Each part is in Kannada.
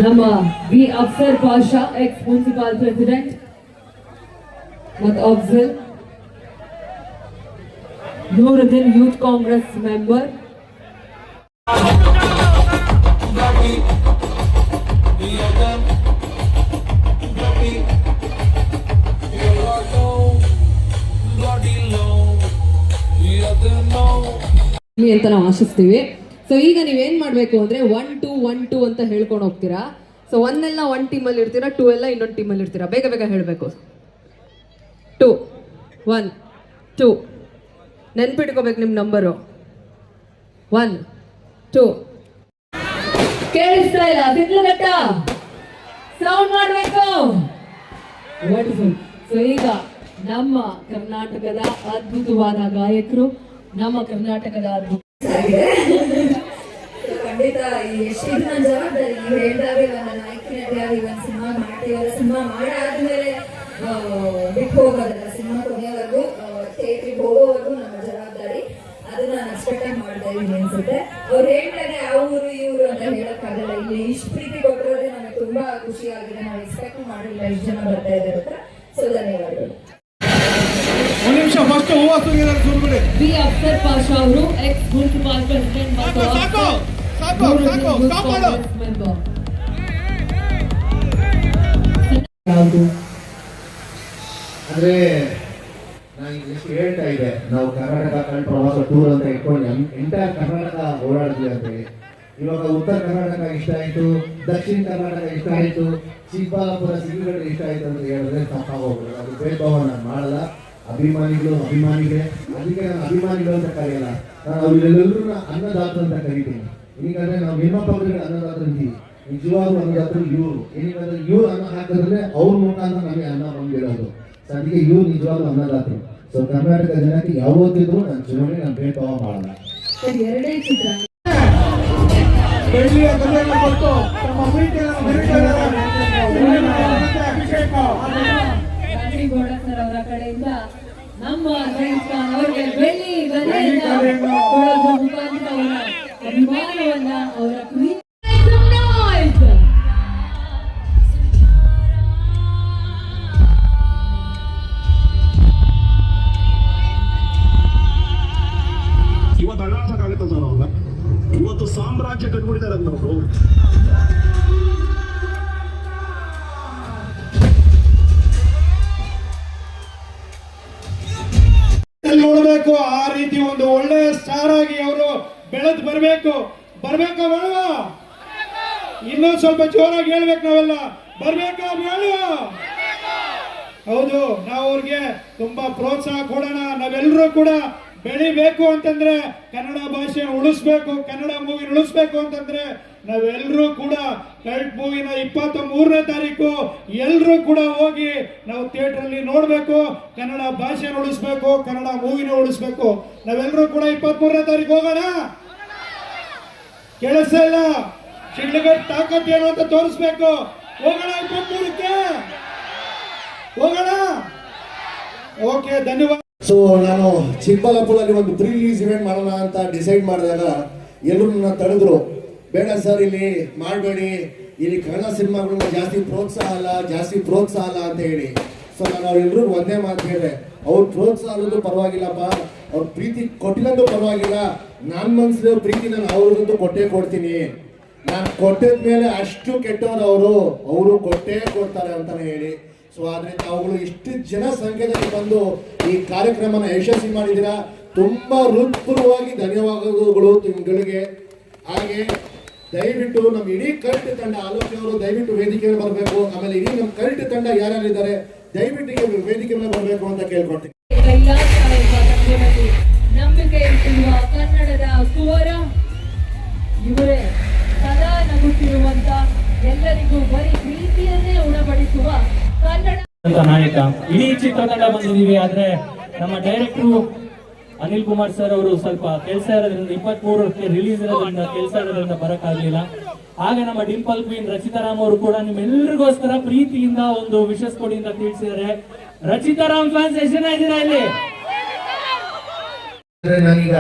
ನಮ್ಮ V Afsar Pasha ex municipal president ಮತ್ತು ಅಫ್ಜಲ್ ನೂರುದ್ದೀನ್ ಯೂತ್ ಕಾಂಗ್ರೆಸ್ ಮೆಂಬರ್. ಅಂತ ನಾವು ಆಶಿಸ್ತೀವಿ. ಸೊ ಈಗ ನೀವೇನ್ ಮಾಡ್ಬೇಕು ಅಂದ್ರೆ 1-2-1-2 ಅಂತ ಹೇಳ್ಕೊಂಡು ಹೋಗ್ತೀರಾ. ಸೊ 1 ಎಲ್ಲ 1 ಟೀಮಲ್ಲಿ ಇರ್ತೀರಾ, 2 ಎಲ್ಲ ಇನ್ನೊಂದು ಟೀಮಲ್ಲಿ ಇರ್ತೀರಾ. ಬೇಗ ಬೇಗ ಹೇಳಬೇಕು. 2-1-2 ನೆನ್ಪಿಟ್ಕೋಬೇಕು ನಿಮ್ಮ ನಂಬರು. 1-2 ಕೇಳಿಸ್ತಾ ಇಲ್ಲ, ಸಿಡ್ಲುಗಟ್ಟ ಸೌಂಡ್ ಮಾಡ್ಬೇಕು. ವಂಡರ್ಫುಲ್. ಸೊ ಈಗ ನಮ್ಮ ಕರ್ನಾಟಕದ ಅದ್ಭುತವಾದ ಗಾಯಕರು, ನಮ್ಮ ಕರ್ನಾಟಕದ ಖಂಡಿತ ಎಷ್ಟು ನನ್ನ ಜವಾಬ್ದಾರಿ ನೀವು ಹೇಳಿದಾಗ ನನ್ನ ನಾಯಕಿನಟಿಯಾಗಿ ಒಂದು ಸಿನಿಮಾ ಮಾಡ್ತೀವಲ್ಲ, ಸಿನಿಮಾ ಮಾಡಾದ್ಮೇಲೆ ಬಿಟ್ಟು ಹೋಗೋದಲ್ಲ, ಸಿನಿಮಾ ಕೊನೆಯವರೆಗೂ ಥಿಯೇಟ್ರಿಗೆ ಹೋಗೋವರೆಗೂ ನಮ್ಮ ಜವಾಬ್ದಾರಿ. ಅದು ನಾನು ಎಕ್ಸ್ಪೆಕ್ಟ್ ಮಾಡ್ತಾ ಇದ್ದೀನಿ ಅನ್ಸುತ್ತೆ. ಅವ್ರು ಹೇಳ್ತಾರೆ ಆ ಊರು ಇವರು ಅಂತ ಹೇಳಕ್ಕಾಗಲ್ಲ. ಇಲ್ಲಿ ಇಷ್ಟು ಪ್ರೀತಿ ಕೊಟ್ಟಿರೋದೇ ನಮಗೆ ತುಂಬಾ ಖುಷಿ ಆಗಿದೆ. ನಾವು ಎಕ್ಸ್ಪೆಕ್ಟ್ ಮಾಡಿಲ್ಲ ಇಷ್ಟು ಜನ ಬರ್ತಾ ಇದ್ದಾರೆ ಅಂತ. ಸೊ ಧನ್ಯವಾದಗಳು. ಒಂದು ನಿಮಿಷ ಫಸ್ಟ್ ವಿ ಅಫ್ಸರ್ ಪಾಷಾ ಅವರು ಎಕ್ಸ್ ಮುನ್ಸಿಪಲ್ ಪ್ರೆಸಿಡೆಂಟ್ ಮತ್ತು ಅಂದ್ರೆ ನಾನು ಎಷ್ಟು ಹೇಳ್ತಾ ಇದ್ದೆ, ನಾವು ಕರ್ನಾಟಕ ಪ್ರವಾಸ ಟೂರ್ ಅಂತ ಇಟ್ಕೊಂಡು ಎಂಟೈರ್ ಕರ್ನಾಟಕ ಓಡಾಡಿದ್ವಿ ಅಂತ ಹೇಳಿ. ಇವಾಗ ಉತ್ತರ ಕರ್ನಾಟಕ ಇಷ್ಟ ಆಯ್ತು, ದಕ್ಷಿಣ ಕರ್ನಾಟಕ ಇಷ್ಟ ಆಯ್ತು, ಚಿಕ್ಕಬಳ್ಳಾಪುರ ಸಿರಿಗಟ್ಟೆ ಇಷ್ಟ ಆಯ್ತು ಅಂತ ಹೇಳಿದ್ರೆ ತಪ್ಪಾಗೋಗ್ಬೋದು. ಅದು ಭೇದಭಾವ ನಾನು ಮಾಡಲ್ಲ. ಅಭಿಮಾನಿಗಳೇ, ಅದಕ್ಕೆ ನಾನು ಅಭಿಮಾನಿಗಳು ಅಂತ ಕರೆಯಲ್ಲ, ನಾನು ಅವರೆಲ್ಲರೂ ಅನ್ನದಾತ ಅಂತ ಕರಿತೀನಿ. ಏನಂದ್ರೆ ನಾವು ನಿರ್ಮಾಪಕರಿಗೆ ಅನ್ನದಾತ ಅಂತೀವಿ, ನಿಜವಾಗ್ಲೂ ಅನ್ನದಾತರು ಇವರು. ಏನಂದ್ರೆ ಇವ್ರು ಅನ್ನ ಹಾಕಿದ್ರೆ ಅವ್ರ ಮುಖಾಂತರ ನಮಗೆ ಅನ್ನ ಬಂದಿರೋದು. ಸೊ ಅದಕ್ಕೆ ಇವ್ರು ನಿಜವಾಗ್ಲೂ ಅನ್ನದಾತರು. ಸೊ ಕರ್ನಾಟಕ ಜನಕ್ಕೆ ಯಾವತ್ತಿದ್ರು ನಾನು ಚುನಾವಣೆ ನಾನು ಭೇದಭಾವ ಮಾಡಲ್ಲ. ಎರಡೇ ಚಿತ್ರ ಬೆಳ್ಳಿಯ ಗದೆಯನ್ನು ಕೊಟ್ಟು ತಮ್ಮ ಪ್ರೀತಿಯನ್ನು ಗೌಡ ಸರ್ ಅವರ ಕಡೆಯಿಂದ ನಮ್ಮ ಅವರಿಗೆ ಬೆಳ್ಳಿ ಗದೆಯನ್ನು ಕೊಡೋದ್ರ ಮುಖಾಂತರ ಅವರ ಅಭಿಮಾನವನ್ನ, ಅವರ ಇವತ್ತು ಅಳ್ಳಾಟಕ್ಕಾಗತ್ತ ಸರ್ ಅವ್ರ. ಇವತ್ತು ಸಾಮ್ರಾಜ್ಯ ಕಟ್ಬಿಟ್ಟಿದ್ದಾರೆ ಅವರು. ನೋಡ್ಬೇಕು ಆ ರೀತಿ ಒಂದು ಒಳ್ಳೆ ಸ್ಟಾರ್ ಆಗಿ ಅವರು ಬೆಳೆದು ಬರ್ಬೇಕು ಬೇಡವಾ? ಇನ್ನೊಂದು ಸ್ವಲ್ಪ ಜೋರಾಗಿ ಹೇಳ್ಬೇಕು ನಾವೆಲ್ಲ, ಬರ್ಬೇಕಾ ಬೇಡವಾ? ಹೌದು, ನಾವು ಅವ್ರಿಗೆ ತುಂಬಾ ಪ್ರೋತ್ಸಾಹ ಕೊಡೋಣ. ನಾವೆಲ್ಲರೂ ಕೂಡ ಬೆಳಿಬೇಕು ಅಂತಂದ್ರೆ ಕನ್ನಡ ಭಾಷೆ ಉಳಿಸ್ಬೇಕು, ಕನ್ನಡ ಮೂವಿ ಉಳಿಸ್ಬೇಕು ಅಂತಂದ್ರೆ ನಾವೆಲ್ಲರೂ ಕೂಡ ಕಲ್ಟ್ ಮೂವಿನ 23ನೇ ತಾರೀಕು ಎಲ್ಲರೂ ಕೂಡ ಹೋಗಿ ನಾವು ಥಿಯೇಟರ್ ಅಲ್ಲಿ ನೋಡ್ಬೇಕು. ಕನ್ನಡ ಭಾಷೆ ಉಳಿಸ್ಬೇಕು, ಕನ್ನಡ ಮೂವಿನ ಉಳಿಸ್ಬೇಕು. ನಾವೆಲ್ಲರೂ ಕೂಡ 23ನೇ ತಾರೀಕು ಹೋಗೋಣ. ಕೆಲಸ ಇಲ್ಲ, ಶಿಡ್ಲಘಟ್ಟ ತಾಕತ್ ಏನು ಅಂತ ತೋರಿಸ್ಬೇಕು. ಹೋಗೋಣ 23ಕ್ಕೆ ಹೋಗೋಣ. ಓಕೆ, ಧನ್ಯವಾದ. ಸೊ ನಾನು ಚಿಕ್ಕಬಳ್ಳಾಪುರಲ್ಲಿ ಒಂದು ಪ್ರೀ ರಿಲೀಸ್ ಇವೆಂಟ್ ಮಾಡೋಣ ಅಂತ ಡಿಸೈಡ್ ಮಾಡಿದಾಗ ಎಲ್ಲರೂ ನನ್ನ ತಡೆದ್ರು. ಬೇಡ ಸರ್, ಇಲ್ಲಿ ಮಾಡಬೇಡಿ, ಇಲ್ಲಿ ಕನ್ನಡ ಸಿನಿಮಾಗಳನ್ನ ಜಾಸ್ತಿ ಪ್ರೋತ್ಸಾಹ ಅಲ್ಲ ಅಂತ ಹೇಳಿ. ಸೊ ನಾನು ಅವ್ರೆಲ್ಲರೂ ಒಂದೇ ಮಾತು ಹೇಳಿದೆ, ಅವ್ರ ಪ್ರೋತ್ಸಾಹ ಅನ್ನೋದು ಪರವಾಗಿಲ್ಲಪ್ಪ, ಅವ್ರ ಪ್ರೀತಿ ಕೊಟ್ಟಿಲ್ಲಂತೂ ಪರವಾಗಿಲ್ಲ, ನನ್ನ ಮನಸ್ಸಿನ ಪ್ರೀತಿ ನಾನು ಅವ್ರಿಗಂತೂ ಕೊಡ್ತೀನಿ. ನಾನು ಕೊಟ್ಟಿದ ಮೇಲೆ ಅಷ್ಟು ಕೆಟ್ಟವರು ಅವರು ಕೊಟ್ಟೇ ಕೊಡ್ತಾರೆ ಅಂತಾನೆ ಹೇಳಿ. ಸೊ ಆದ್ರಿಂದ ಅವುಗಳು ಇಷ್ಟು ಜನ ಸಂಖ್ಯೆಯಲ್ಲಿ ಬಂದು ಈ ಕಾರ್ಯಕ್ರಮನ ಯಶಸ್ವಿ ಮಾಡಿದ್ದೀರಾ. ತುಂಬಾ ಹೃತ್ಪೂರ್ವವಾಗಿ ಧನ್ಯವಾದಗಳು ನಿಮ್ಗಳಿಗೆ. ಹಾಗೆ ದಯವಿಟ್ಟು ನಮ್ಮ ಇಡೀ ಕಲ್ಟ್ ತಂಡ ಆಲೋಚನೆ ಅವರು ದಯವಿಟ್ಟು ವೇದಿಕೆಗೆ ಬರಬೇಕು. ಆಮೇಲೆ ಇಡೀ ನಮ್ಮ ಕಲ್ಟ್ ತಂಡ ಯಾರ್ಯಾರಿದ್ದಾರೆ ದಯವಿಟ್ಟು ವೇದಿಕೆ ಮೇಲೆ ಬರಬೇಕು ಅಂತ ಕೇಳ್ಕೊಡ್ತೀನಿ. ನಂಬಿಕೆ ಇಟ್ಟಿರುವ ಕನ್ನಡದ ಕುವರ ಇವರೇ, ಸದಾ ನಗುತ್ತಿರುವಂತ, ಎಲ್ಲರಿಗೂ ಬರೀ ಪ್ರೀತಿಯನ್ನೇ ಉಣಬಡಿಸುವ ಕನ್ನಡ ನಾಯಕ. ಇಡೀ ಚಿತ್ರತಂಡ ಬಂದಿದ್ದೀವಿ. ಆದ್ರೆ ನಮ್ಮ ಡೈರೆಕ್ಟರ್ ಅನಿಲ್ ಕುಮಾರ್ ಸರ್ ಅವರು ಸ್ವಲ್ಪ ಕೆಲಸ ಇರೋದ್ರಿಂದ 23ಕ್ಕೆ ರಿಲೀಸ್ ಇರೋದ್ರಿಂದ ಕೆಲಸ ಇರೋದ್ರಿಂದ ಬರಕ್ಕಾಗ್ಲಿಲ್ಲ. ಹಾಗೆ ನಮ್ಮ ಡಿಂಪಲ್ ಕ್ವೀನ್ ರಚಿತಾರಾಮ್ ಅವರು ಕೂಡ ನಿಮ್ಮೆಲ್ಲರಿಗೋಸ್ಕರ ಪ್ರೀತಿಯಿಂದ ಒಂದು ವಿಶಸ್ ಕೊಡಿ ಅಂತ ತಿಳಿಸಿದ್ದಾರೆ. ರಚಿತಾರಾಮ್ ಫ್ಯಾನ್ಸ್ ಎಷ್ಟು ಜನ ಇದ್ದೀರಾ ಇಲ್ಲಿ? ಅಂದ್ರೆ ನಾನೀಗ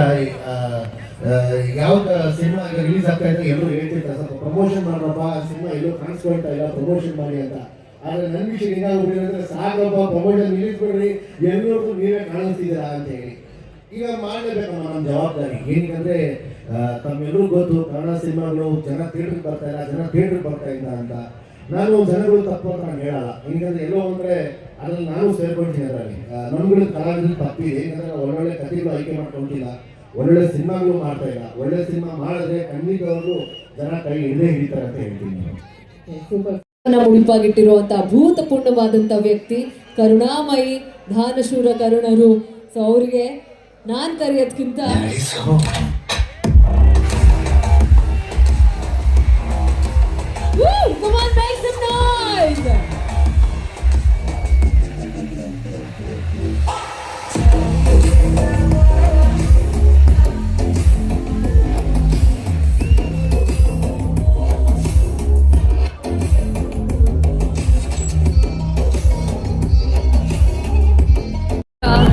ಯಾವ್ದು ಸಿನಿಮಾ ರಿಲೀಸ್ ಆಗ್ತಾ ಇದ್ರೆ ಎಲ್ಲರೂ ಹೇಳ್ತಿರ್ತಾರೆ ಸ್ವಲ್ಪ ಪ್ರಮೋಷನ್ ಮಾಡ್ರಪ್ಪ, ಸಿನಿಮಾ ಎಲ್ಲೂ ಕಾಣಿಸ್ಕೊಳ್ತಾ ಇಲ್ಲ, ಪ್ರಮೋಷನ್ ಮಾಡಿ ಅಂತ. ಆದ್ರೆ ನನ್ನ ವಿಷಯ ಏನಾಗ್ಬಿಟ್ಟಿದ್ರೆ ಸಾಕಪ್ಪ ಪ್ರಮೋಷನ್ ರಿಲೀಸ್ ಬಿಡ್ರಿ, ಎಲ್ಲರಿಗೂ ನೀವೇ ಕಾಣಿಸ್ತಿದ್ದೀರಾ ಅಂತ ಹೇಳಿ. ಈಗ ಮಾಡಲೇಬೇಕಮ್ಮ ನಮ್ಮ ಜವಾಬ್ದಾರಿ. ಏನಕ್ಕಂದ್ರೆ ತಮ್ಮೆಲ್ಲರೂ ಗೊತ್ತು ಕನ್ನಡ ಸಿನಿಮಾಗಳು ಜನ ಥಿಯೇಟ್ರಿಗೆ ಬರ್ತಾ ಇಲ್ಲ, ಜನ ಥಿಯೇಟ್ರಿಗೆ ಬರ್ತಾ ಇಲ್ಲ ಅಂತ. ನಾನು ಜನಗಳು ತಪ್ಪು ಅಂತ ನಾನು ಹೇಳಲ್ಲ. ಏನಂದ್ರೆ ಎಲ್ಲೋ ಅಂದ್ರೆ ಅದ್ರಲ್ಲಿ ನಾನು ಸೇರ್ಕೊಳ್ತೀನಿ. ಅದರಲ್ಲಿ ನಮ್ಗಳ ಕಲಾವಿದ್ರು ತಪ್ಪಿದೆ. ಏನಂದ್ರೆ ಒಳ್ಳೊಳ್ಳೆ ಕಥೆಗಳು ಆಯ್ಕೆ ಮಾಡ್ಕೊಳ್ತಿಲ್ಲ, ಒಳ್ಳೊಳ್ಳೆ ಸಿನಿಮಾಗಳು ಮಾಡ್ತಾ ಇಲ್ಲ. ಒಳ್ಳೆ ಸಿನಿಮಾ ಮಾಡಿದ್ರೆ ಖಂಡಿತವಾಗ್ಲೂ ಜನ ಕೈ ಹಿಡಿದೇ ಹಿಡಿತಾರೆ ಅಂತ ಹೇಳ್ತೀನಿ. ಮುಡಿಪಾಗಿಟ್ಟಿರುವಂತ ಅಭೂತಪೂರ್ಣವಾದಂತ ವ್ಯಕ್ತಿ, ಕರುಣಾಮಯಿ, ದಾನಶೂರ ಕರುಣರು. ಸೊ ಅವರಿಗೆ ನಾನ್ ಕರೆಯೋದ್ಕಿಂತ come on, make some noise.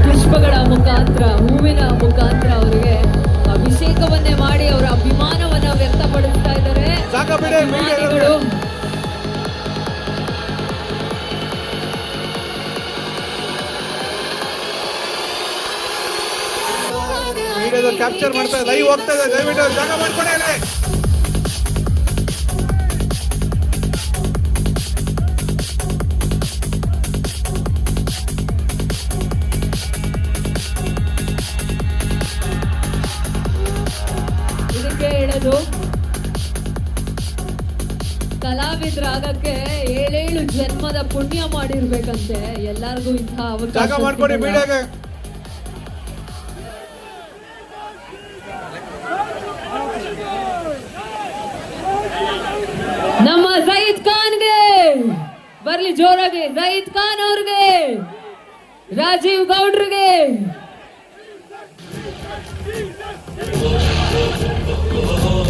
ಪುಷ್ಪಗಳ ಮುಖಾಂತರ, ಹೂವಿನ ಮುಖಾಂತರ ಅವರಿಗೆ ಅಭಿಷೇಕವನ್ನೇ ಮಾಡಿ ಅವರ ಅಭಿಮಾನವನ್ನ ವ್ಯಕ್ತಪಡಿಸ್ತಾ ಇದ್ದಾರೆ ಅಭಿಮಾನಿಗಳು. ಕ್ಯಾಪ್ಚರ್ ಮಾಡ್ತಾ ಲೈವ್ ಹೋಗ್ತಾ ಇದೆ, ದಯವಿಟ್ಟು ಜಾಗ ಮಾಡ್ಕೊಡಿ ಅಲ್ಲಿ. ಇದಕ್ಕೆ ಹೇಳೋದು ಕಲಾವಿದರಾಗಕ್ಕೆ 7 ಜನ್ಮದ ಪುಣ್ಯ ಮಾಡಿರ್ಬೇಕಂತೆ. ಎಲ್ಲರಿಗೂ ಇಂಥ ಜಾಗ ಮಾಡ್ಕೊಡಿ ಅವಕಾಶ ಮೀಡಿಯಾಗೆ. ನಮ್ಮ ಜಯೀದ್ ಖಾನ್ಗೆ ಬರ್ಲಿ ಜೋರಾಗಿ. ಜಯೀದ್ ಖಾನ್ ಅವ್ರಿಗೆ, ರಾಜೀವ್ ಗೌಡ್ರಿಗೆ, Oh